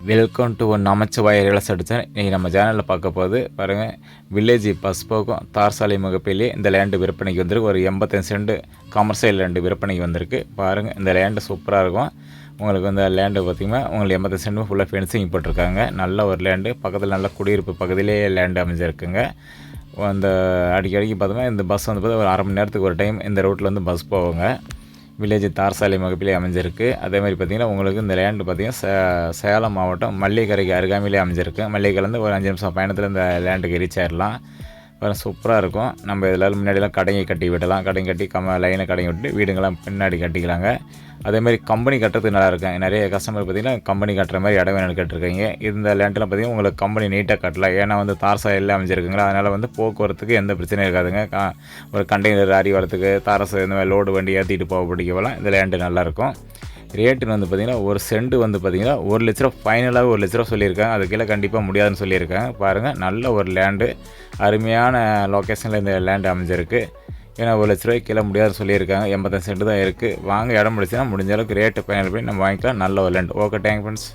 Welcome to one Namachivaya real estate channel. இன்றைக்கி நம்ம சேனலில் பார்க்க போகுது பாருங்கள். வில்லேஜ் பஸ் போக்கும் தார்சாலை முகப்பிலே இந்த லேண்டு விற்பனைக்கு வந்திருக்கு. ஒரு 85 சென்ட் கமர்ஷியல் லேண்டு விற்பனைக்கு வந்திருக்கு. பாருங்கள், இந்த லேண்டு சூப்பராக இருக்கும். உங்களுக்கு இந்த லேண்டு பார்த்திங்கன்னா உங்களுக்கு 85 சென்ட் ஃபுல்லாக ஃபென்சிங் போட்டிருக்காங்க. நல்ல ஒரு லேண்டு, பக்கத்தில் நல்ல குடியிருப்பு பக்கத்திலே லேண்டு அமைஞ்சிருக்குங்க. அந்த அடிக்கடிக்கு பார்த்தோம்னா இந்த பஸ் வந்து பார்த்தா ஒரு அரை மணி நேரத்துக்கு ஒரு டைம் இந்த ரூட்டில் வந்து பஸ் போவாங்க. வில்லேஜ் தார்சாலை முகப்பிலே அமைஞ்சிருக்கு. அதே மாதிரி பார்த்திங்கன்னா உங்களுக்கு இந்த லேண்டு பார்த்திங்கன்னா சேலம் மாவட்டம் மல்லிகரைக்கு அருகாமையிலே அமைஞ்சிருக்கு. மல்லிகைலேருந்து ஒரு 5 நிமிஷம் பயணத்தில் இந்த லேண்டுக்கு ரீச் ஆகிடலாம். வேறு சூப்பராக இருக்கும். நம்ம இதில் முன்னாடிலாம் கடைங்க கட்டி விடலாம். கடைங்க கட்டி லைனை கடைங்க விட்டு வீடுங்கள்லாம் பின்னாடி கட்டிக்கலாங்க. அதேமாதிரி கம்பெனி கட்டுறதுக்கு நல்லா இருக்கும். நிறைய கஸ்டமர் பார்த்திங்கன்னா கம்பெனி கட்டுற மாதிரி இடம் வேணும்னு கேட்டிருக்கீங்க. இந்த லேண்டெலாம் பார்த்திங்கன்னா உங்களுக்கு கம்பெனி நீட்டாக கட்டலாம். ஏன்னா வந்து தார்சாலையில் அமைஞ்சிருக்குங்களா, அதனால் வந்து போக்குவரத்துக்கு எந்த பிரச்சனையும் இருக்காதுங்க. ஒரு கண்டெய்னர் லாரி வரத்துக்கு தாரசு இந்த மாதிரி லோடு வண்டி ஏற்றிட்டு போக பிடிக்கலாம். இந்த லேண்டு நல்லாயிருக்கும். ரேட்டுன்னு வந்து பார்த்திங்கன்னா ஒரு சென்ட் வந்து பார்த்திங்கன்னா 1 லட்ச ரூபா, ஃபைனலாக 1 லட்ச ரூபா சொல்லியிருக்காங்க. அது கீழே கண்டிப்பாக முடியாதுன்னு சொல்லியிருக்காங்க. பாருங்கள், நல்ல ஒரு லேண்டு, அருமையான லொக்கேஷனில் இந்த லேண்டு அமைஞ்சிருக்கு. ஏன்னா 1 லட்ச ரூபாய்க்கு கீழே முடியாதுன்னு சொல்லியிருக்காங்க. 85 சென்ட் தான் இருக்குது. வாங்க, இடம் முடிச்சுன்னா முடிஞ்ச அளவுக்கு ரேட்டு ஃபைனல் பண்ணி நம்ம வாங்கிக்கலாம். நல்ல ஒரு லேண்டு. Okay, thank friends.